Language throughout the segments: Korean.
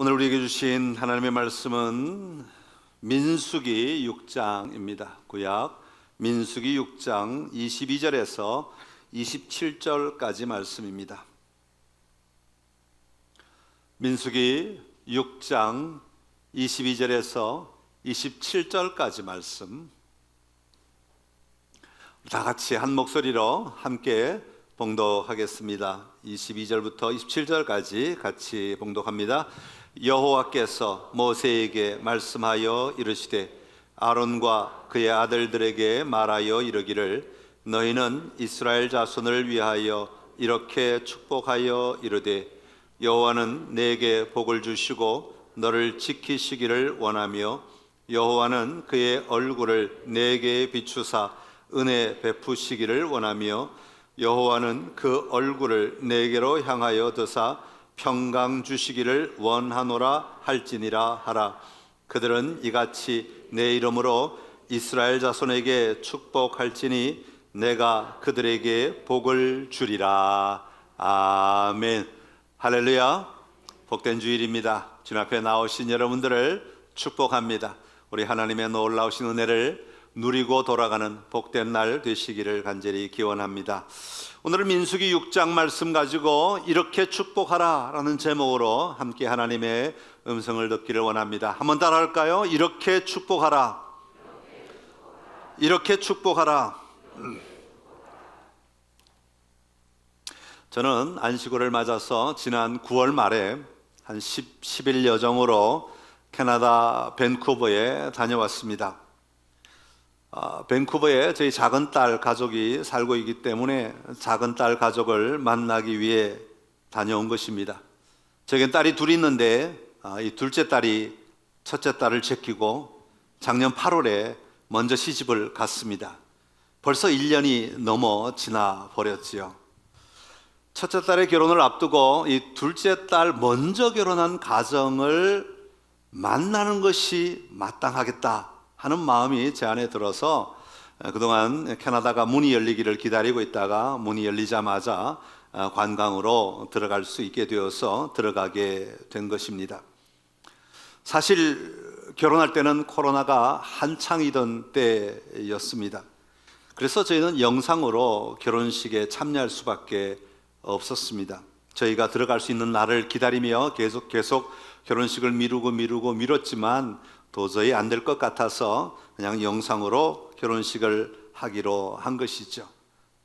오늘 우리에게 주신 하나님의 말씀은 민수기 6장입니다. 구약 민수기 6장 22절에서 27절까지 말씀입니다. 민수기 6장 22절에서 27절까지 말씀, 다 같이 한 목소리로 함께 봉독하겠습니다. 22절부터 27절까지 같이 봉독합니다. 여호와께서 모세에게 말씀하여 이르시되 아론과 그의 아들들에게 말하여 이르기를 너희는 이스라엘 자손을 위하여 이렇게 축복하여 이르되 여호와는 내게 복을 주시고 너를 지키시기를 원하며 여호와는 그의 얼굴을 내게 비추사 은혜 베푸시기를 원하며 여호와는 그 얼굴을 내게로 향하여 드사 평강 주시기를 원하노라 할지니라 하라. 그들은 이같이 내 이름으로 이스라엘 자손에게 축복할지니 내가 그들에게 복을 주리라. 아멘. 할렐루야. 복된 주일입니다. 주님 앞에 나오신 여러분들을 축복합니다. 우리 하나님의 놀라우신 은혜를 누리고 돌아가는 복된 날 되시기를 간절히 기원합니다. 오늘은 민수기 6장 말씀 가지고 이렇게 축복하라 라는 제목으로 함께 하나님의 음성을 듣기를 원합니다. 한번 따라 할까요? 이렇게 축복하라. 이렇게 축복하라. 저는 안식일을 맞아서 지난 9월 말에 한 10일 여정으로 캐나다 밴쿠버에 다녀왔습니다. 밴쿠버에 저희 작은 딸 가족이 살고 있기 때문에 작은 딸 가족을 만나기 위해 다녀온 것입니다. 저에겐 딸이 둘이 있는데 이 둘째 딸이 첫째 딸을 제끼고 작년 8월에 먼저 시집을 갔습니다. 벌써 1년이 넘어 지나 버렸지요. 첫째 딸의 결혼을 앞두고 이 둘째 딸 먼저 결혼한 가정을 만나는 것이 마땅하겠다 하는 마음이 제 안에 들어서 그동안 캐나다가 문이 열리기를 기다리고 있다가 문이 열리자마자 관광으로 들어갈 수 있게 되어서 들어가게 된 것입니다. 사실 결혼할 때는 코로나가 한창이던 때였습니다. 그래서 저희는 영상으로 결혼식에 참여할 수밖에 없었습니다. 저희가 들어갈 수 있는 날을 기다리며 계속 결혼식을 미뤘지만 도저히 안 될 것 같아서 그냥 영상으로 결혼식을 하기로 한 것이죠.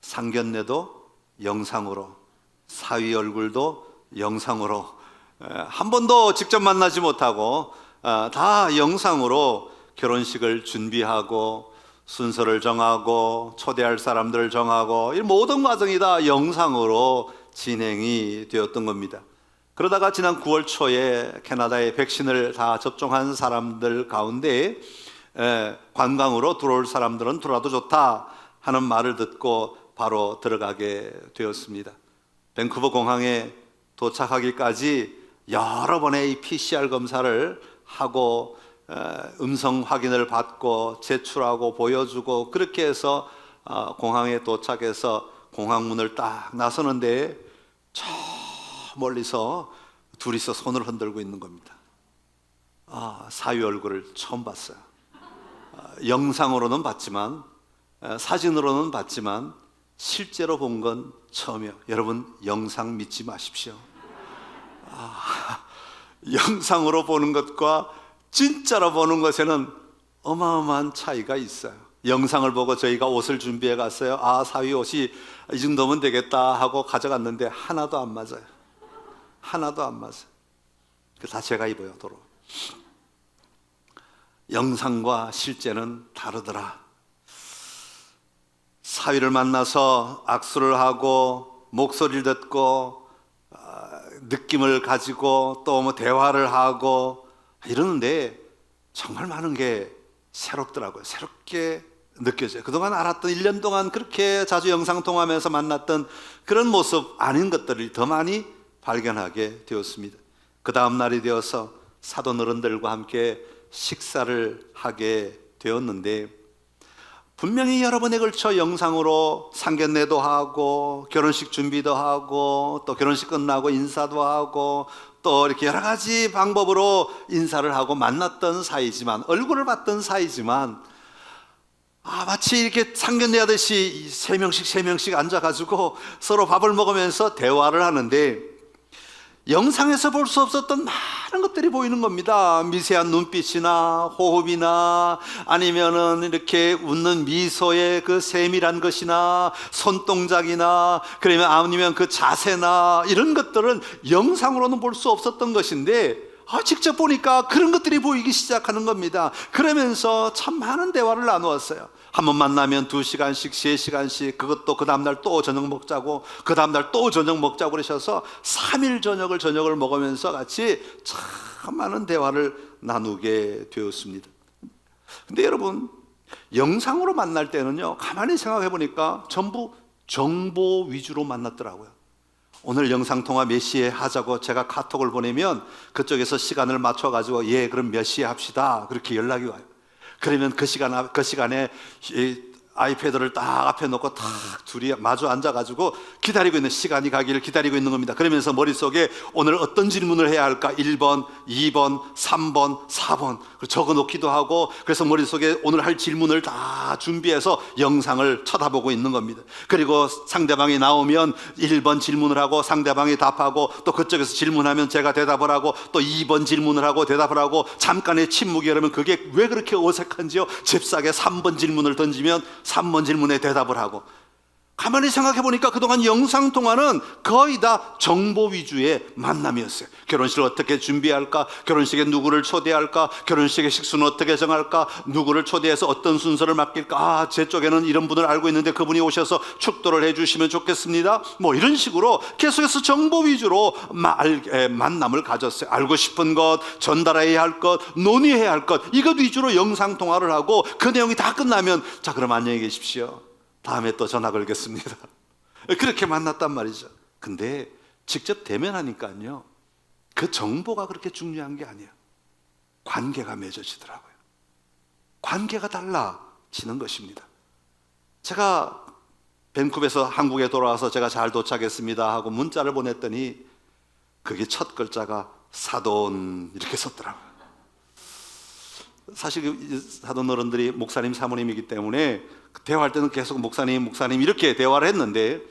상견례도 영상으로, 사위 얼굴도 영상으로, 한 번도 직접 만나지 못하고 다 영상으로 결혼식을 준비하고 순서를 정하고 초대할 사람들을 정하고 이 모든 과정이 다 영상으로 진행이 되었던 겁니다. 그러다가 지난 9월 초에 캐나다에 백신을 다 접종한 사람들 가운데 관광으로 들어올 사람들은 들어와도 좋다 하는 말을 듣고 바로 들어가게 되었습니다. 밴쿠버 공항에 도착하기까지 여러 번의 이 PCR 검사를 하고 음성 확인을 받고 제출하고 보여주고 그렇게 해서 공항에 도착해서 공항문을 딱 나서는데 저 멀리서 둘이서 손을 흔들고 있는 겁니다. 사위 얼굴을 처음 봤어요. 영상으로는 봤지만 사진으로는 봤지만 실제로 본 건 처음이에요. 여러분 영상 믿지 마십시오. 영상으로 보는 것과 진짜로 보는 것에는 어마어마한 차이가 있어요. 영상을 보고 저희가 옷을 준비해 갔어요. 사위 옷이 이 정도면 되겠다 하고 가져갔는데 하나도 안 맞아요. 하나도 안 맞아요. 다 제가 입어요, 도로. 영상과 실제는 다르더라. 사위를 만나서 악수를 하고 목소리를 듣고 느낌을 가지고 또 뭐 대화를 하고 이러는데 정말 많은 게 새롭더라고요. 새롭게 느껴져요. 그동안 알았던 1년 동안 그렇게 자주 영상통화하면서 만났던 그런 모습 아닌 것들을 더 많이 발견하게 되었습니다. 그 다음 날이 되어서 사돈 어른들과 함께 식사를 하게 되었는데 분명히 여러 번에 걸쳐 영상으로 상견례도 하고 결혼식 준비도 하고 또 결혼식 끝나고 인사도 하고 또 이렇게 여러 가지 방법으로 인사를 하고 만났던 사이지만, 얼굴을 봤던 사이지만, 마치 이렇게 상견례하듯이 세 명씩 앉아가지고 서로 밥을 먹으면서 대화를 하는데, 영상에서 볼 수 없었던 많은 것들이 보이는 겁니다. 미세한 눈빛이나 호흡이나, 아니면은 이렇게 웃는 미소의 그 세밀한 것이나, 손동작이나, 그러면 아니면 그 자세나, 이런 것들은 영상으로는 볼 수 없었던 것인데, 직접 보니까 그런 것들이 보이기 시작하는 겁니다. 그러면서 참 많은 대화를 나누었어요. 한 번 만나면 2시간씩, 3시간씩, 그것도 그 다음날 또 저녁 먹자고, 그 다음날 또 저녁 먹자고 그러셔서 3일 저녁을 먹으면서 같이 참 많은 대화를 나누게 되었습니다. 근데 여러분, 영상으로 만날 때는요, 가만히 생각해 보니까 전부 정보 위주로 만났더라고요. 오늘 영상통화 몇 시에 하자고 제가 카톡을 보내면 그쪽에서 시간을 맞춰가지고 그럼 몇 시에 합시다, 그렇게 연락이 와요. 그러면 그 시간에 이 아이패드를 딱 앞에 놓고 딱 둘이 마주 앉아가지고 기다리고 있는, 시간이 가기를 기다리고 있는 겁니다. 그러면서 머릿속에 오늘 어떤 질문을 해야 할까, 1번, 2번, 3번, 4번 적어 놓기도 하고, 그래서 머릿속에 오늘 할 질문을 다 준비해서 영상을 쳐다보고 있는 겁니다. 그리고 상대방이 나오면 1번 질문을 하고 상대방이 답하고, 또 그쪽에서 질문하면 제가 대답을 하고, 또 2번 질문을 하고 대답을 하고, 잠깐의 침묵이, 여러분 그게 왜 그렇게 어색한지요? 잽싸게 3번 질문을 던지면 3번 질문에 대답을 하고. 가만히 생각해 보니까 그동안 영상통화는 거의 다 정보 위주의 만남이었어요. 결혼식을 어떻게 준비할까, 결혼식에 누구를 초대할까, 결혼식의 식수는 어떻게 정할까, 누구를 초대해서 어떤 순서를 맡길까, 제 쪽에는 이런 분을 알고 있는데 그분이 오셔서 축도를 해주시면 좋겠습니다, 뭐 이런 식으로 계속해서 정보 위주로 만남을 가졌어요. 알고 싶은 것, 전달해야 할 것, 논의해야 할 것, 이것 위주로 영상통화를 하고, 그 내용이 다 끝나면 자, 그럼 안녕히 계십시오, 다음에 또 전화 걸겠습니다, 그렇게 만났단 말이죠. 근데 직접 대면하니까요, 그 정보가 그렇게 중요한 게 아니에요. 관계가 맺어지더라고요. 관계가 달라지는 것입니다. 제가 밴쿠버에서 한국에 돌아와서 제가 잘 도착했습니다 하고 문자를 보냈더니 그게 첫 글자가 사돈 이렇게 썼더라고요. 사실 사돈 어른들이 목사님, 사모님이기 때문에 대화할 때는 계속 목사님 이렇게 대화를 했는데,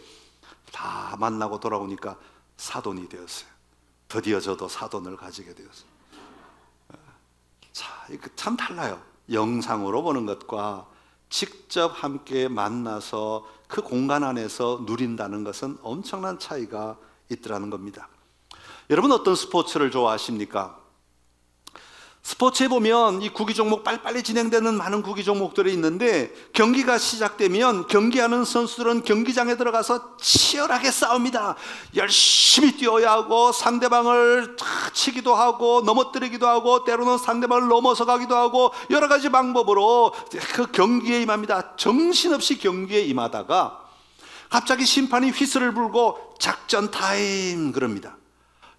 다 만나고 돌아오니까 사돈이 되었어요. 드디어 저도 사돈을 가지게 되었어요. 자, 이거 참 달라요. 영상으로 보는 것과 직접 함께 만나서 그 공간 안에서 누린다는 것은 엄청난 차이가 있더라는 겁니다. 여러분, 어떤 스포츠를 좋아하십니까? 스포츠에 보면 이 구기 종목 빨리빨리 진행되는 많은 구기 종목들이 있는데, 경기가 시작되면 경기하는 선수들은 경기장에 들어가서 치열하게 싸웁니다. 열심히 뛰어야 하고, 상대방을 치기도 하고, 넘어뜨리기도 하고, 때로는 상대방을 넘어서 가기도 하고, 여러 가지 방법으로 그 경기에 임합니다. 정신없이 경기에 임하다가 갑자기 심판이 휘슬을 불고 작전 타임 그럽니다.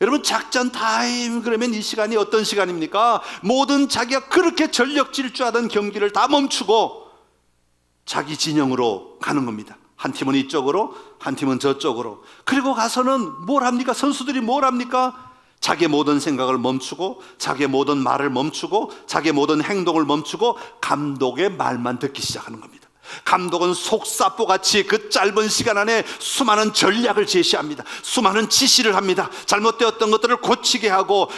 여러분, 작전 타임 그러면 이 시간이 어떤 시간입니까? 모든 자기가 그렇게 전력 질주하던 경기를 다 멈추고 자기 진영으로 가는 겁니다. 한 팀은 이쪽으로, 한 팀은 저쪽으로. 그리고 가서는 뭘 합니까? 선수들이 뭘 합니까? 자기의 모든 생각을 멈추고, 자기의 모든 말을 멈추고, 자기의 모든 행동을 멈추고 감독의 말만 듣기 시작하는 겁니다. 감독은 속사포같이 그 짧은 시간 안에 수많은 전략을 제시합니다. 수많은 지시를 합니다. 잘못되었던 것들을 고치게 하고,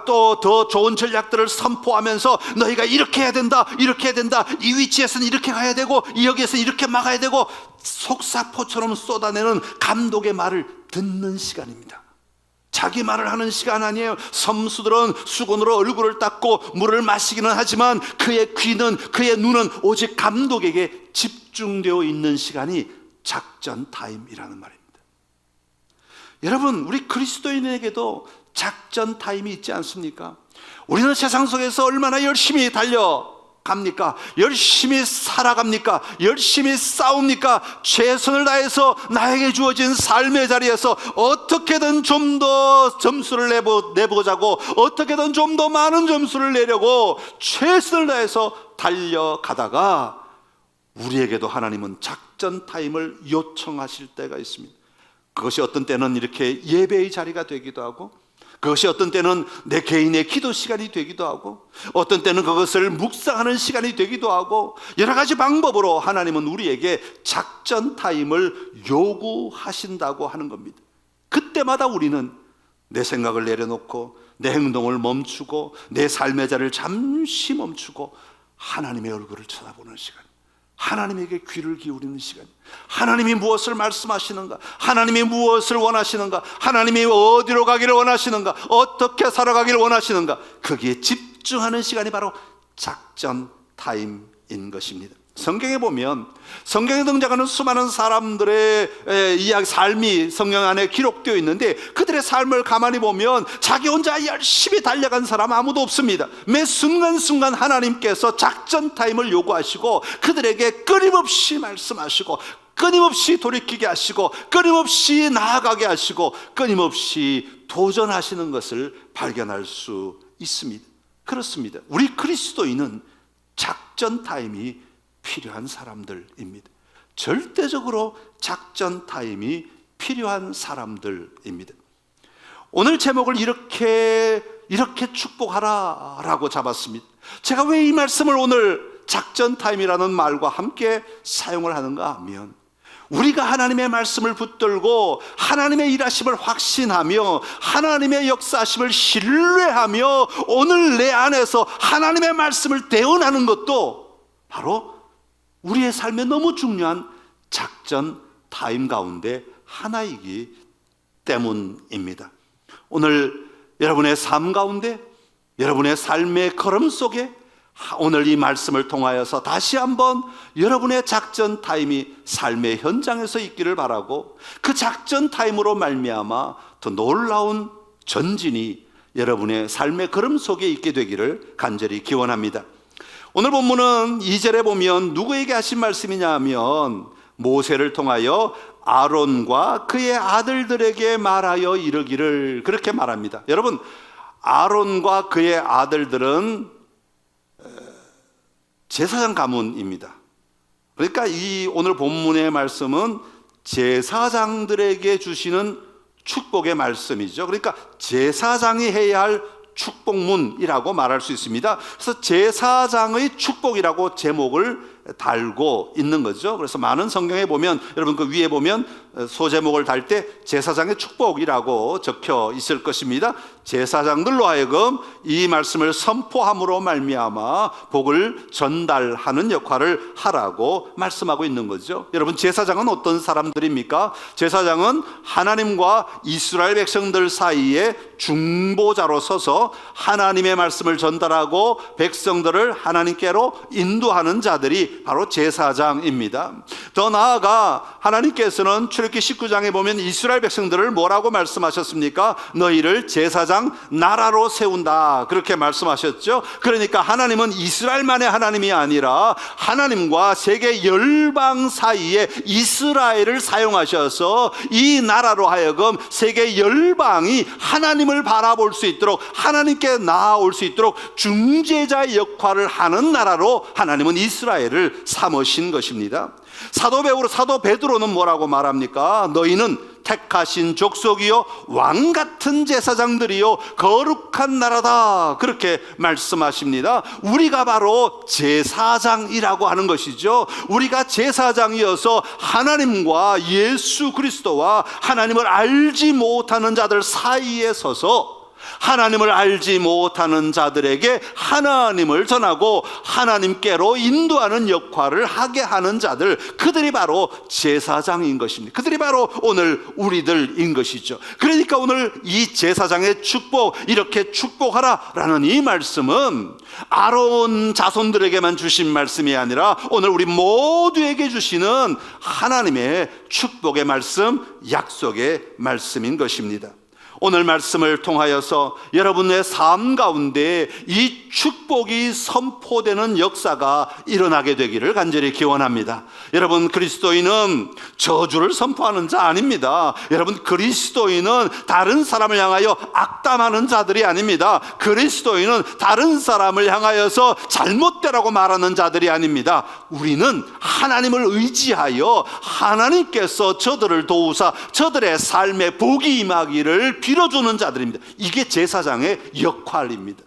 또 더 좋은 전략들을 선포하면서 너희가 이렇게 해야 된다, 이렇게 해야 된다, 이 위치에서는 이렇게 가야 되고, 이 여기에서는 이렇게 막아야 되고, 속사포처럼 쏟아내는 감독의 말을 듣는 시간입니다. 자기 말을 하는 시간 아니에요. 선수들은 수건으로 얼굴을 닦고 물을 마시기는 하지만 그의 귀는, 그의 눈은 오직 감독에게 집중되어 있는 시간이 작전 타임이라는 말입니다. 여러분, 우리 그리스도인에게도 작전 타임이 있지 않습니까? 우리는 세상 속에서 얼마나 열심히 달려갑니까? 열심히 살아갑니까? 열심히 싸웁니까? 최선을 다해서 나에게 주어진 삶의 자리에서 어떻게든 좀 더 점수를 내보자고, 어떻게든 좀 더 많은 점수를 내려고 최선을 다해서 달려가다가 우리에게도 하나님은 작전 타임을 요청하실 때가 있습니다. 그것이 어떤 때는 이렇게 예배의 자리가 되기도 하고, 그것이 어떤 때는 내 개인의 기도 시간이 되기도 하고, 어떤 때는 그것을 묵상하는 시간이 되기도 하고, 여러 가지 방법으로 하나님은 우리에게 작전 타임을 요구하신다고 하는 겁니다. 그때마다 우리는 내 생각을 내려놓고 내 행동을 멈추고 내 삶의 자리를 잠시 멈추고 하나님의 얼굴을 쳐다보는 시간, 하나님에게 귀를 기울이는 시간, 하나님이 무엇을 말씀하시는가, 하나님이 무엇을 원하시는가, 하나님이 어디로 가기를 원하시는가, 어떻게 살아가기를 원하시는가, 거기에 집중하는 시간이 바로 작전 타임인 것입니다. 성경에 보면, 성경에 등장하는 수많은 사람들의 이야기, 삶이 성경 안에 기록되어 있는데, 그들의 삶을 가만히 보면 자기 혼자 열심히 달려간 사람 아무도 없습니다. 매 순간순간 하나님께서 작전 타임을 요구하시고 그들에게 끊임없이 말씀하시고, 끊임없이 돌이키게 하시고, 끊임없이 나아가게 하시고, 끊임없이 도전하시는 것을 발견할 수 있습니다. 그렇습니다. 우리 그리스도인은 작전 타임이 필요한 사람들입니다. 절대적으로 작전 타임이 필요한 사람들입니다. 오늘 제목을 이렇게 축복하라라고 잡았습니다. 제가 왜 이 말씀을 오늘 작전 타임이라는 말과 함께 사용을 하는가 하면, 우리가 하나님의 말씀을 붙들고 하나님의 일하심을 확신하며 하나님의 역사하심을 신뢰하며 오늘 내 안에서 하나님의 말씀을 대언하는 것도 바로 우리의 삶에 너무 중요한 작전 타임 가운데 하나이기 때문입니다. 오늘 여러분의 삶 가운데, 여러분의 삶의 걸음 속에 오늘 이 말씀을 통하여서 다시 한번 여러분의 작전 타임이 삶의 현장에서 있기를 바라고, 그 작전 타임으로 말미암아 더 놀라운 전진이 여러분의 삶의 걸음 속에 있게 되기를 간절히 기원합니다. 오늘 본문은 2절에 보면 누구에게 하신 말씀이냐 하면, 모세를 통하여 아론과 그의 아들들에게 말하여 이르기를, 그렇게 말합니다. 여러분, 아론과 그의 아들들은 제사장 가문입니다. 그러니까 이 오늘 본문의 말씀은 제사장들에게 주시는 축복의 말씀이죠. 그러니까 제사장이 해야 할 축복문이라고 말할 수 있습니다. 그래서 제사장의 축복이라고 제목을 달고 있는 거죠. 그래서 많은 성경에 보면, 여러분 그 위에 보면 소제목을 달 때 제사장의 축복이라고 적혀 있을 것입니다. 제사장들로 하여금 이 말씀을 선포함으로 말미암아 복을 전달하는 역할을 하라고 말씀하고 있는 거죠. 여러분, 제사장은 어떤 사람들입니까? 제사장은 하나님과 이스라엘 백성들 사이에 중보자로 서서 하나님의 말씀을 전달하고 백성들을 하나님께로 인도하는 자들이 바로 제사장입니다. 더 나아가 하나님께서는 출애굽기 19장에 보면 이스라엘 백성들을 뭐라고 말씀하셨습니까? 너희를 제사장 나라로 세운다, 그렇게 말씀하셨죠. 그러니까 하나님은 이스라엘만의 하나님이 아니라 하나님과 세계 열방 사이에 이스라엘을 사용하셔서 이 나라로 하여금 세계 열방이 하나님을 바라볼 수 있도록, 하나님께 나아올 수 있도록 중재자의 역할을 하는 나라로 하나님은 이스라엘을 삼으신 것입니다. 사도 베드로는 뭐라고 말합니까? 너희는 택하신 족속이요 왕 같은 제사장들이요 거룩한 나라다, 그렇게 말씀하십니다. 우리가 바로 제사장이라고 하는 것이죠. 우리가 제사장이어서 하나님과 예수 그리스도와 하나님을 알지 못하는 자들 사이에 서서 하나님을 알지 못하는 자들에게 하나님을 전하고 하나님께로 인도하는 역할을 하게 하는 자들, 그들이 바로 제사장인 것입니다. 그들이 바로 오늘 우리들인 것이죠. 그러니까 오늘 이 제사장의 축복, 이렇게 축복하라라는 이 말씀은 아론 자손들에게만 주신 말씀이 아니라 오늘 우리 모두에게 주시는 하나님의 축복의 말씀, 약속의 말씀인 것입니다. 오늘 말씀을 통하여서 여러분의 삶 가운데 이 축복이 선포되는 역사가 일어나게 되기를 간절히 기원합니다. 여러분, 그리스도인은 저주를 선포하는 자 아닙니다. 여러분, 그리스도인은 다른 사람을 향하여 악담하는 자들이 아닙니다. 그리스도인은 다른 사람을 향하여서 잘못되라고 말하는 자들이 아닙니다. 우리는 하나님을 의지하여 하나님께서 저들을 도우사 저들의 삶에 복이 임하기를 빌어주는 자들입니다. 이게 제사장의 역할입니다.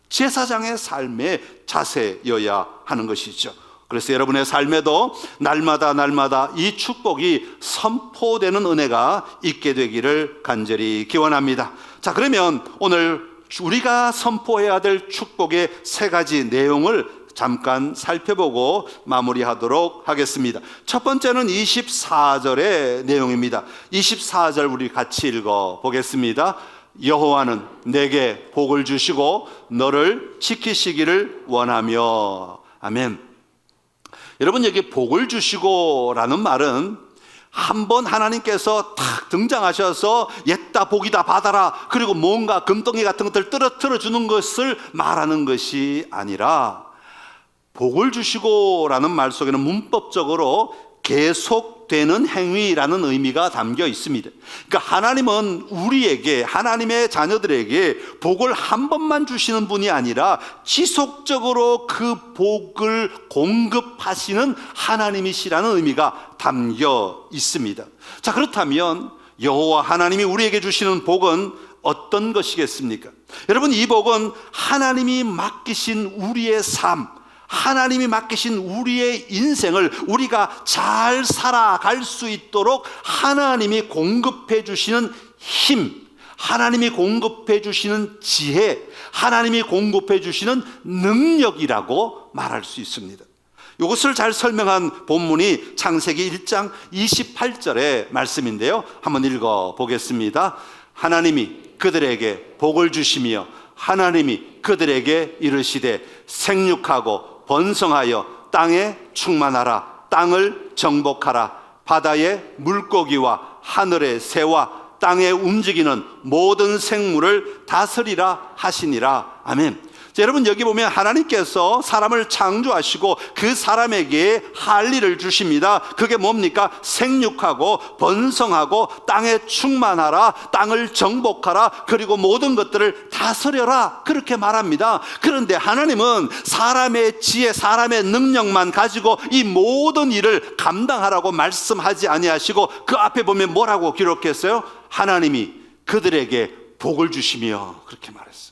제사장의 삶의 자세여야 하는 것이죠. 그래서 여러분의 삶에도 날마다 이 축복이 선포되는 은혜가 있게 되기를 간절히 기원합니다. 자, 그러면 오늘 우리가 선포해야 될 축복의 3가지 내용을 잠깐 살펴보고 마무리하도록 하겠습니다. 첫 번째는 24절의 내용입니다. 24절 우리 같이 읽어 보겠습니다. 여호와는 내게 복을 주시고 너를 지키시기를 원하며. 아멘. 여러분, 여기 복을 주시고 라는 말은 한번 하나님께서 탁 등장하셔서 옛다 복이다 받아라, 그리고 뭔가 금덩이 같은 것들 떨어뜨려 주는 것을 말하는 것이 아니라, 복을 주시고 라는 말 속에는 문법적으로 계속되는 행위라는 의미가 담겨 있습니다. 그러니까 하나님은 우리에게, 하나님의 자녀들에게 복을 한 번만 주시는 분이 아니라 지속적으로 그 복을 공급하시는 하나님이시라는 의미가 담겨 있습니다. 자, 그렇다면 여호와 하나님이 우리에게 주시는 복은 어떤 것이겠습니까? 여러분, 이 복은 하나님이 맡기신 우리의 삶, 하나님이 맡기신 우리의 인생을 우리가 잘 살아갈 수 있도록 하나님이 공급해 주시는 힘, 하나님이 공급해 주시는 지혜, 하나님이 공급해 주시는 능력이라고 말할 수 있습니다. 이것을 잘 설명한 본문이 창세기 1장 28절의 말씀인데요, 한번 읽어 보겠습니다. 하나님이 그들에게 복을 주시며 하나님이 그들에게 이르시되 생육하고 번성하여 땅에 충만하라. 땅을 정복하라. 바다의 물고기와 하늘의 새와 땅에 움직이는 모든 생물을 다스리라 하시니라. 아멘. 자, 여러분, 여기 보면 하나님께서 사람을 창조하시고 그 사람에게 할 일을 주십니다. 그게 뭡니까? 생육하고 번성하고 땅에 충만하라, 땅을 정복하라, 그리고 모든 것들을 다스려라, 그렇게 말합니다. 그런데 하나님은 사람의 지혜, 사람의 능력만 가지고 이 모든 일을 감당하라고 말씀하지 아니하시고 그 앞에 보면 뭐라고 기록했어요? 하나님이 그들에게 복을 주시며, 그렇게 말했어요.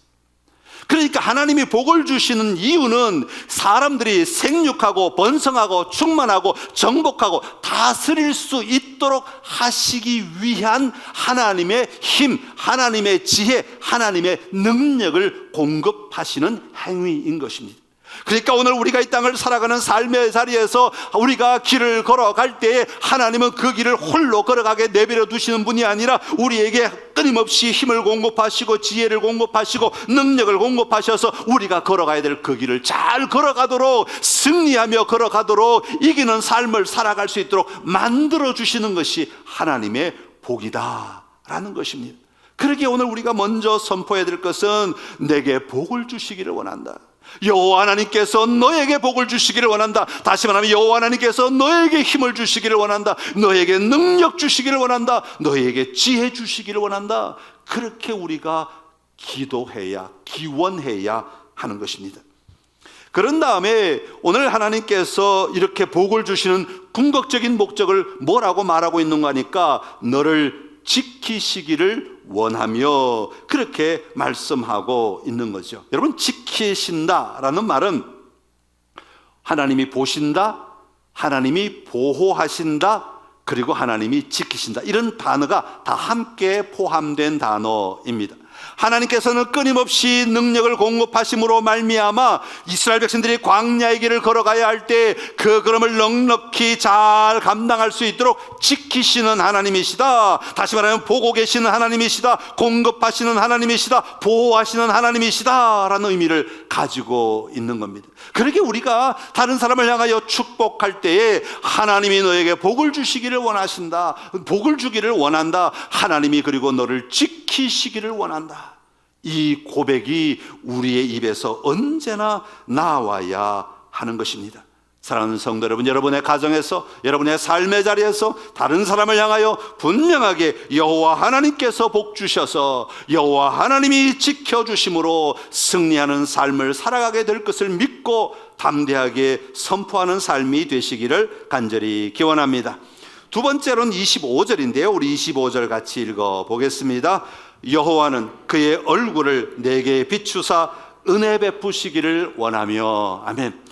그러니까 하나님이 복을 주시는 이유는 사람들이 생육하고 번성하고 충만하고 정복하고 다스릴 수 있도록 하시기 위한 하나님의 힘, 하나님의 지혜, 하나님의 능력을 공급하시는 행위인 것입니다. 그러니까 오늘 우리가 이 땅을 살아가는 삶의 자리에서 우리가 길을 걸어갈 때에 하나님은 그 길을 홀로 걸어가게 내버려 두시는 분이 아니라 우리에게 끊임없이 힘을 공급하시고 지혜를 공급하시고 능력을 공급하셔서 우리가 걸어가야 될 그 길을 잘 걸어가도록, 승리하며 걸어가도록, 이기는 삶을 살아갈 수 있도록 만들어 주시는 것이 하나님의 복이다라는 것입니다. 그러기에 오늘 우리가 먼저 선포해야 될 것은 내게 복을 주시기를 원한다. 여호와 하나님께서 너에게 복을 주시기를 원한다. 다시 말하면 여호와 하나님께서 너에게 힘을 주시기를 원한다. 너에게 능력 주시기를 원한다. 너에게 지혜 주시기를 원한다. 그렇게 우리가 기도해야, 기원해야 하는 것입니다. 그런 다음에 오늘 하나님께서 이렇게 복을 주시는 궁극적인 목적을 뭐라고 말하고 있는가 하니까 너를 지키시기를 원하며, 그렇게 말씀하고 있는 거죠. 여러분, 지키신다라는 말은 하나님이 보신다, 하나님이 보호하신다, 그리고 하나님이 지키신다, 이런 단어가 다 함께 포함된 단어입니다. 하나님께서는 끊임없이 능력을 공급하심으로 말미암아 이스라엘 백성들이 광야의 길을 걸어가야 할 때 그 걸음을 넉넉히 잘 감당할 수 있도록 지키시는 하나님이시다. 다시 말하면 보고 계시는 하나님이시다, 공급하시는 하나님이시다, 보호하시는 하나님이시다 라는 의미를 가지고 있는 겁니다. 그렇게 우리가 다른 사람을 향하여 축복할 때에 하나님이 너에게 복을 주시기를 원하신다, 복을 주기를 원한다, 하나님이 그리고 너를 지키시기를 원한다, 이 고백이 우리의 입에서 언제나 나와야 하는 것입니다. 사랑하는 성도 여러분, 여러분의 가정에서, 여러분의 삶의 자리에서 다른 사람을 향하여 분명하게 여호와 하나님께서 복 주셔서 여호와 하나님이 지켜주심으로 승리하는 삶을 살아가게 될 것을 믿고 담대하게 선포하는 삶이 되시기를 간절히 기원합니다. 두 번째로는 25절인데요. 우리 25절 같이 읽어 보겠습니다. 여호와는 그의 얼굴을 내게 비추사 은혜 베푸시기를 원하며. 아멘.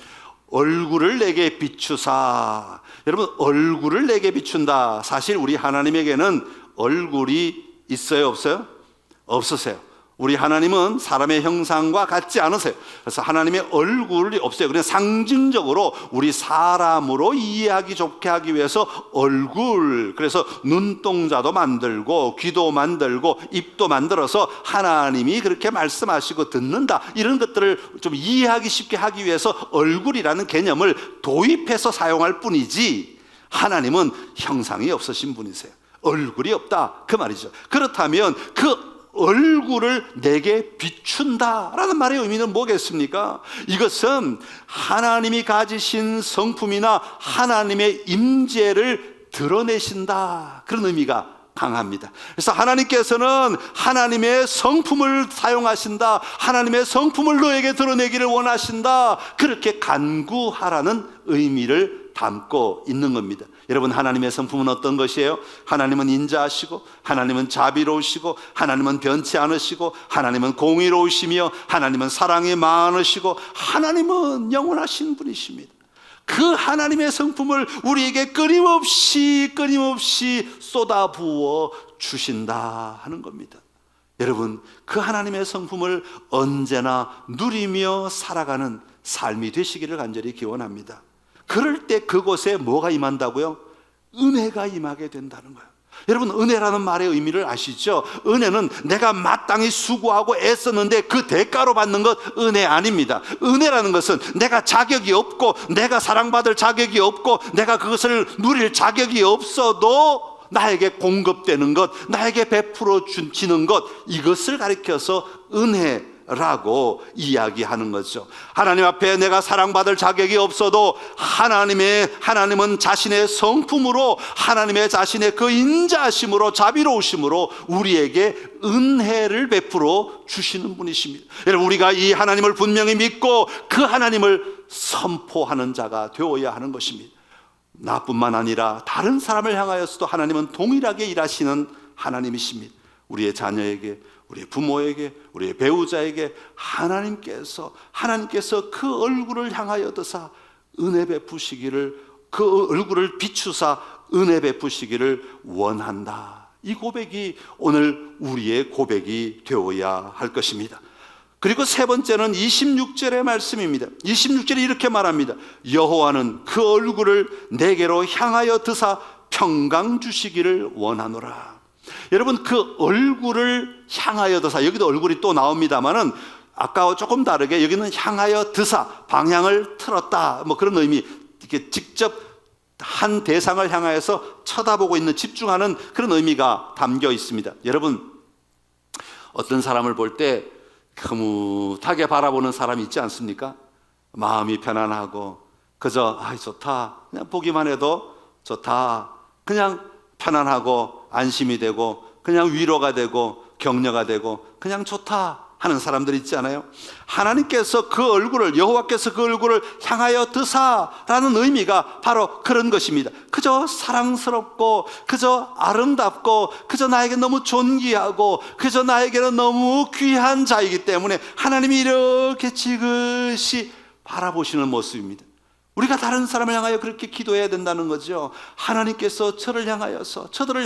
얼굴을 내게 비추사. 여러분, 얼굴을 내게 비춘다. 사실 우리 하나님에게는 얼굴이 있어요, 없어요? 없으세요. 우리 하나님은 사람의 형상과 같지 않으세요. 그래서 하나님의 얼굴이 없어요. 그냥 상징적으로 우리 사람으로 이해하기 좋게 하기 위해서 얼굴, 그래서 눈동자도 만들고 귀도 만들고 입도 만들어서 하나님이 그렇게 말씀하시고 듣는다, 이런 것들을 좀 이해하기 쉽게 하기 위해서 얼굴이라는 개념을 도입해서 사용할 뿐이지, 하나님은 형상이 없으신 분이세요. 얼굴이 없다, 그 말이죠. 그렇다면 그 얼굴을 내게 비춘다라는 말의 의미는 뭐겠습니까? 이것은 하나님이 가지신 성품이나 하나님의 임재를 드러내신다, 그런 의미가 강합니다. 그래서 하나님께서는 하나님의 성품을 사용하신다, 하나님의 성품을 너에게 드러내기를 원하신다, 그렇게 간구하라는 의미를 담고 있는 겁니다. 여러분, 하나님의 성품은 어떤 것이에요? 하나님은 인자하시고, 하나님은 자비로우시고, 하나님은 변치 않으시고, 하나님은 공의로우시며, 하나님은 사랑이 많으시고, 하나님은 영원하신 분이십니다. 그 하나님의 성품을 우리에게 끊임없이 쏟아부어 주신다 하는 겁니다. 여러분, 그 하나님의 성품을 언제나 누리며 살아가는 삶이 되시기를 간절히 기원합니다. 그럴 때 그곳에 뭐가 임한다고요? 은혜가 임하게 된다는 거예요. 여러분, 은혜라는 말의 의미를 아시죠? 은혜는 내가 마땅히 수고하고 애썼는데 그 대가로 받는 것 은혜 아닙니다. 은혜라는 것은 내가 자격이 없고, 내가 사랑받을 자격이 없고, 내가 그것을 누릴 자격이 없어도 나에게 공급되는 것, 나에게 베풀어 주시는 것, 이것을 가리켜서 은혜라고 이야기하는 거죠. 하나님 앞에 내가 사랑받을 자격이 없어도 하나님은 자신의 성품으로, 하나님의 자신의 그 인자하심으로, 자비로우심으로 우리에게 은혜를 베풀어 주시는 분이십니다. 여러분, 우리가 이 하나님을 분명히 믿고 그 하나님을 선포하는 자가 되어야 하는 것입니다. 나뿐만 아니라 다른 사람을 향하여서도 하나님은 동일하게 일하시는 하나님이십니다. 우리의 자녀에게, 우리의 부모에게, 우리의 배우자에게 하나님께서 그 얼굴을 향하여 드사 은혜 베푸시기를, 그 얼굴을 비추사 은혜 베푸시기를 원한다. 이 고백이 오늘 우리의 고백이 되어야 할 것입니다. 그리고 세 번째는 26절의 말씀입니다. 26절에 이렇게 말합니다. 여호와는 그 얼굴을 내게로 향하여 드사 평강 주시기를 원하노라. 여러분, 그 얼굴을 향하여 드사, 여기도 얼굴이 또 나옵니다만은 아까와 조금 다르게 여기는 향하여 드사, 방향을 틀었다, 뭐 그런 의미, 이렇게 직접 한 대상을 향하여서 쳐다보고 있는, 집중하는 그런 의미가 담겨 있습니다. 여러분, 어떤 사람을 볼 때 흐뭇하게 바라보는 사람이 있지 않습니까? 마음이 편안하고 그저 좋다, 그냥 보기만 해도 좋다, 그냥 편안하고 안심이 되고 그냥 위로가 되고 격려가 되고 그냥 좋다 하는 사람들 있지 않아요? 하나님께서 그 얼굴을, 여호와께서 그 얼굴을 향하여 드사라는 의미가 바로 그런 것입니다. 그저 사랑스럽고 그저 아름답고 그저 나에게 너무 존귀하고 그저 나에게는 너무 귀한 자이기 때문에 하나님이 이렇게 지그시 바라보시는 모습입니다. 우리가 다른 사람을 향하여 그렇게 기도해야 된다는 거죠. 하나님께서 저들을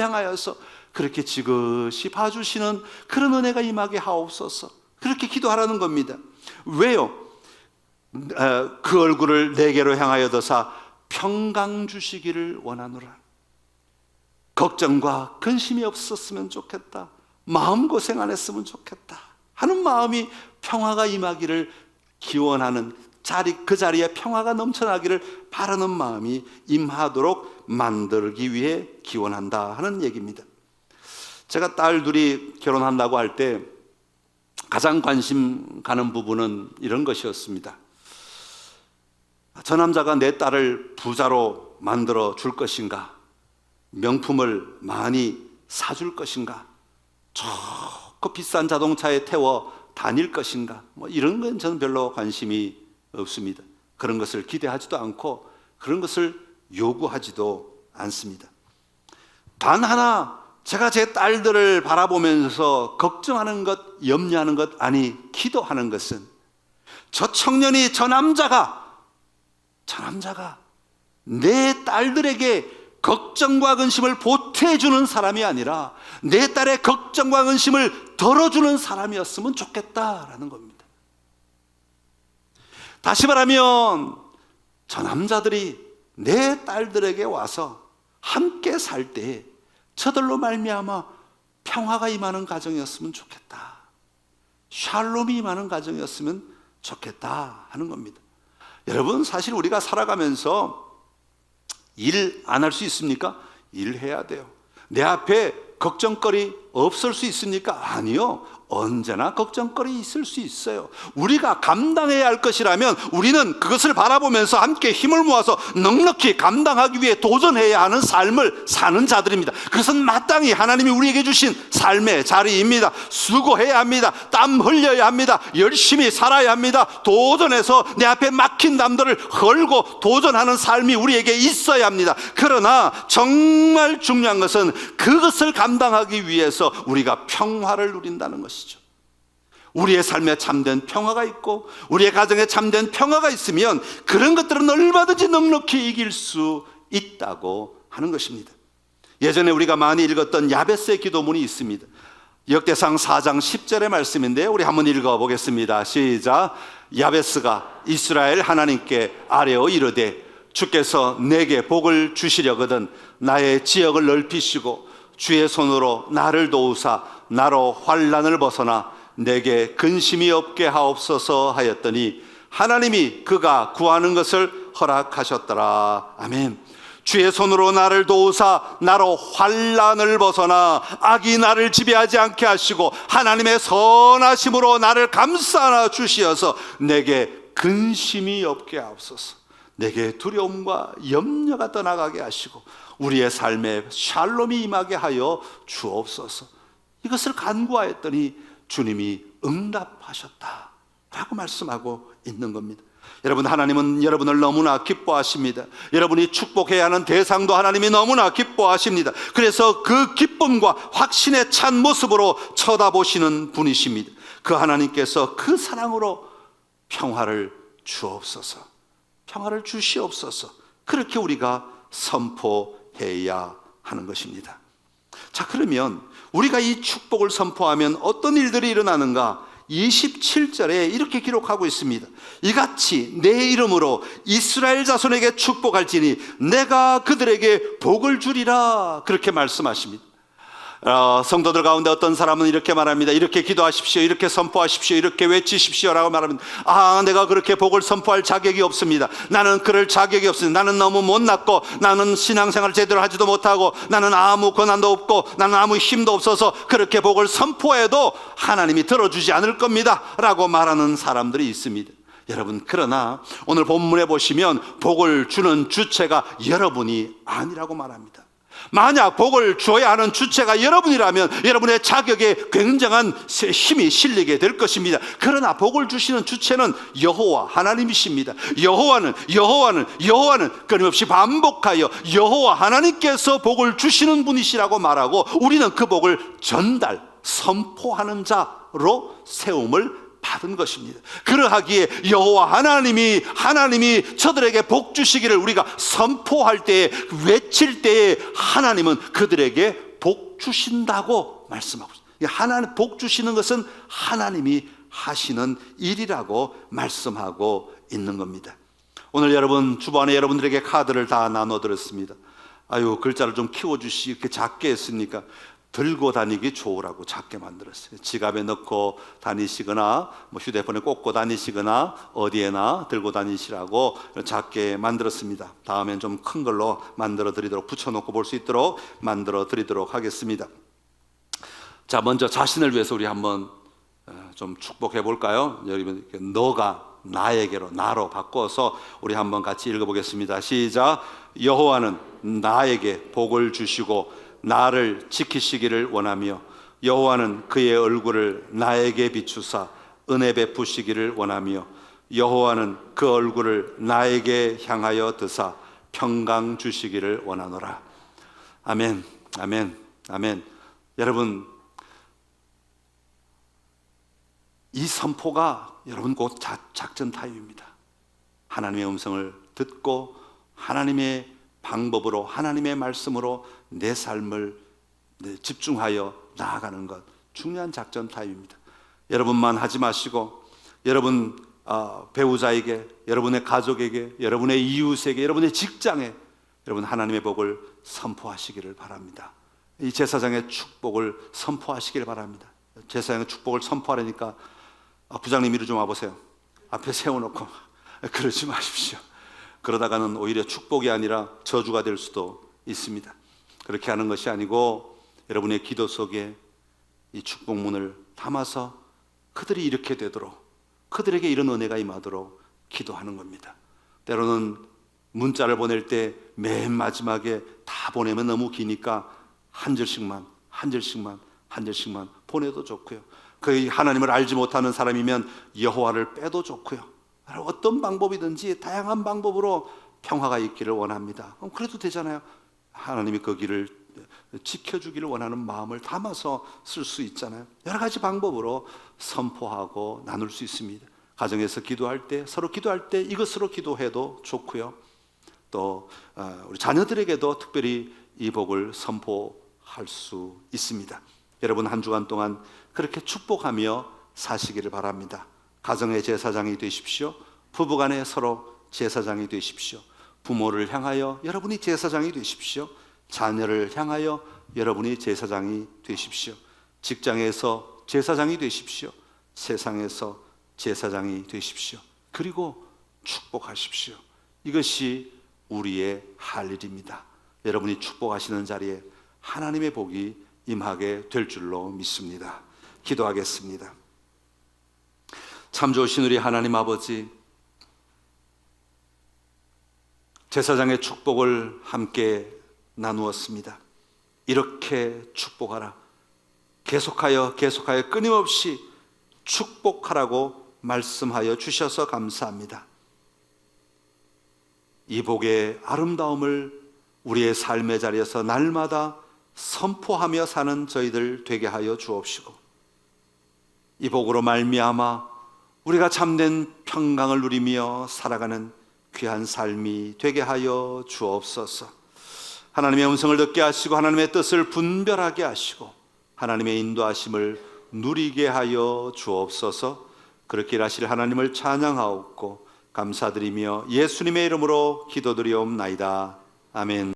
향하여서 그렇게 지그시 봐주시는 그런 은혜가 임하게 하옵소서, 그렇게 기도하라는 겁니다. 왜요? 그 얼굴을 내게로 향하여 드사 평강 주시기를 원하노라. 걱정과 근심이 없었으면 좋겠다, 마음고생 안 했으면 좋겠다 하는 마음이 평화가 임하기를 기원하는, 그 자리에 평화가 넘쳐나기를 바라는 마음이 임하도록 만들기 위해 기원한다 하는 얘기입니다. 제가 딸 둘이 결혼한다고 할 때 가장 관심 가는 부분은 이런 것이었습니다. 저 남자가 내 딸을 부자로 만들어 줄 것인가, 명품을 많이 사줄 것인가, 좋고 비싼 자동차에 태워 다닐 것인가, 뭐 이런 건 저는 별로 관심이 없습니다. 그런 것을 기대하지도 않고 그런 것을 요구하지도 않습니다. 단 하나 제가 제 딸들을 바라보면서 걱정하는 것, 염려하는 것, 아니 기도하는 것은 저 청년이, 저 남자가 내 딸들에게 걱정과 근심을 보태주는 사람이 아니라 내 딸의 걱정과 근심을 덜어주는 사람이었으면 좋겠다라는 겁니다. 다시 말하면 저 남자들이 내 딸들에게 와서 함께 살 때 저들로 말미암아 평화가 임하는 가정이었으면 좋겠다, 샬롬이 임하는 가정이었으면 좋겠다 하는 겁니다. 여러분, 사실 우리가 살아가면서 일 안 할 수 있습니까? 일해야 돼요. 내 앞에 걱정거리 없을 수 있습니까? 아니요. 언제나 걱정거리 있을 수 있어요. 우리가 감당해야 할 것이라면 우리는 그것을 바라보면서 함께 힘을 모아서 넉넉히 감당하기 위해 도전해야 하는 삶을 사는 자들입니다. 그것은 마땅히 하나님이 우리에게 주신 삶의 자리입니다. 수고해야 합니다. 땀 흘려야 합니다. 열심히 살아야 합니다. 도전해서 내 앞에 막힌 담들을 헐고 도전하는 삶이 우리에게 있어야 합니다. 그러나 정말 중요한 것은 그것을 감당하기 위해서 우리가 평화를 누린다는 것이죠. 우리의 삶에 참된 평화가 있고 우리의 가정에 참된 평화가 있으면 그런 것들은 얼마든지 넉넉히 이길 수 있다고 하는 것입니다. 예전에 우리가 많이 읽었던 야베스의 기도문이 있습니다. 역대상 4장 10절의 말씀인데요, 우리 한번 읽어보겠습니다. 시작. 야베스가 이스라엘 하나님께 아뢰어 이르되 주께서 내게 복을 주시려거든 나의 지역을 넓히시고 주의 손으로 나를 도우사 나로 환난을 벗어나 내게 근심이 없게 하옵소서 하였더니 하나님이 그가 구하는 것을 허락하셨더라. 아멘. 주의 손으로 나를 도우사 나로 환난을 벗어나 악이 나를 지배하지 않게 하시고 하나님의 선하심으로 나를 감싸 주시어서 내게 근심이 없게 하옵소서. 내게 두려움과 염려가 떠나가게 하시고 우리의 삶에 샬롬이 임하게 하여 주옵소서. 이것을 간구하였더니 주님이 응답하셨다라고 말씀하고 있는 겁니다. 여러분, 하나님은 여러분을 너무나 기뻐하십니다. 여러분이 축복해야 하는 대상도 하나님이 너무나 기뻐하십니다. 그래서 그 기쁨과 확신에 찬 모습으로 쳐다보시는 분이십니다. 그 하나님께서 그 사랑으로 평화를 주옵소서, 평화를 주시옵소서, 그렇게 우리가 선포해야 하는 것입니다. 자, 그러면 우리가 이 축복을 선포하면 어떤 일들이 일어나는가? 27절에 이렇게 기록하고 있습니다. 이같이 내 이름으로 이스라엘 자손에게 축복할지니 내가 그들에게 복을 주리라, 그렇게 말씀하십니다. 성도들 가운데 어떤 사람은 이렇게 말합니다. 이렇게 기도하십시오, 이렇게 선포하십시오, 이렇게 외치십시오 라고 말합니다. 내가 그렇게 복을 선포할 자격이 없습니다. 나는 그럴 자격이 없습니다. 나는 너무 못났고 나는 신앙생활을 제대로 하지도 못하고 나는 아무 권한도 없고 나는 아무 힘도 없어서 그렇게 복을 선포해도 하나님이 들어주지 않을 겁니다 라고 말하는 사람들이 있습니다. 여러분, 그러나 오늘 본문에 보시면 복을 주는 주체가 여러분이 아니라고 말합니다. 만약 복을 줘야 하는 주체가 여러분이라면 여러분의 자격에 굉장한 힘이 실리게 될 것입니다. 그러나 복을 주시는 주체는 여호와 하나님이십니다. 여호와는 끊임없이 반복하여 여호와 하나님께서 복을 주시는 분이시라고 말하고 우리는 그 복을 선포하는 자로 세움을 받은 것입니다. 그러하기에 여호와 하나님이 저들에게 복 주시기를 우리가 선포할 때에, 외칠 때에 하나님은 그들에게 복 주신다고 말씀하고 있습니다. 하나님 복 주시는 것은 하나님이 하시는 일이라고 말씀하고 있는 겁니다. 오늘 여러분 주변에 여러분들에게 카드를 다 나눠드렸습니다. 글자를 좀 키워주시, 이렇게 작게 했으니까 들고 다니기 좋으라고 작게 만들었어요. 지갑에 넣고 다니시거나 휴대폰에 꽂고 다니시거나 어디에나 들고 다니시라고 작게 만들었습니다. 다음엔 좀 큰 걸로 만들어 드리도록, 붙여놓고 볼 수 있도록 만들어 드리도록 하겠습니다. 자, 먼저 자신을 위해서 우리 한번 좀 축복해 볼까요? 여러분, 너가 나에게로, 나로 바꿔서 우리 한번 같이 읽어보겠습니다. 시작. 여호와는 나에게 복을 주시고 나를 지키시기를 원하며 여호와는 그의 얼굴을 나에게 비추사 은혜 베푸시기를 원하며 여호와는 그 얼굴을 나에게 향하여 드사 평강 주시기를 원하노라. 아멘, 아멘, 아멘. 여러분, 이 선포가 여러분 곧 작전 타임입니다. 하나님의 음성을 듣고 하나님의 방법으로, 하나님의 말씀으로 내 삶을 집중하여 나아가는 것, 중요한 작전 타임입니다. 여러분만 하지 마시고 여러분 배우자에게, 여러분의 가족에게, 여러분의 이웃에게, 여러분의 직장에 여러분 하나님의 복을 선포하시기를 바랍니다. 이 제사장의 축복을 선포하시기를 바랍니다. 제사장의 축복을 선포하려니까 부장님 이리 좀 와보세요. 앞에 세워놓고 그러지 마십시오. 그러다가는 오히려 축복이 아니라 저주가 될 수도 있습니다. 그렇게 하는 것이 아니고 여러분의 기도 속에 이 축복문을 담아서 그들이 이렇게 되도록, 그들에게 이런 은혜가 임하도록 기도하는 겁니다. 때로는 문자를 보낼 때 맨 마지막에 다 보내면 너무 기니까 한 절씩만 보내도 좋고요. 그 하나님을 알지 못하는 사람이면 여호와를 빼도 좋고요. 어떤 방법이든지 다양한 방법으로 평화가 있기를 원합니다. 그래도 되잖아요. 하나님이 그 길을 지켜주기를 원하는 마음을 담아서 쓸 수 있잖아요. 여러 가지 방법으로 선포하고 나눌 수 있습니다. 가정에서 기도할 때, 서로 기도할 때 이것으로 기도해도 좋고요. 또 우리 자녀들에게도 특별히 이 복을 선포할 수 있습니다. 여러분 한 주간 동안 그렇게 축복하며 사시기를 바랍니다. 가정의 제사장이 되십시오. 부부간에 서로 제사장이 되십시오. 부모를 향하여 여러분이 제사장이 되십시오. 자녀를 향하여 여러분이 제사장이 되십시오. 직장에서 제사장이 되십시오. 세상에서 제사장이 되십시오. 그리고 축복하십시오. 이것이 우리의 할 일입니다. 여러분이 축복하시는 자리에 하나님의 복이 임하게 될 줄로 믿습니다. 기도하겠습니다. 참 좋으신 우리 하나님 아버지, 제사장의 축복을 함께 나누었습니다. 이렇게 축복하라, 계속하여 끊임없이 축복하라고 말씀하여 주셔서 감사합니다. 이 복의 아름다움을 우리의 삶의 자리에서 날마다 선포하며 사는 저희들 되게 하여 주옵시고, 이 복으로 말미암아 우리가 참된 평강을 누리며 살아가는 귀한 삶이 되게 하여 주옵소서. 하나님의 음성을 듣게 하시고 하나님의 뜻을 분별하게 하시고 하나님의 인도하심을 누리게 하여 주옵소서. 그렇게 일하실 하나님을 찬양하옵고 감사드리며 예수님의 이름으로 기도드리옵나이다. 아멘.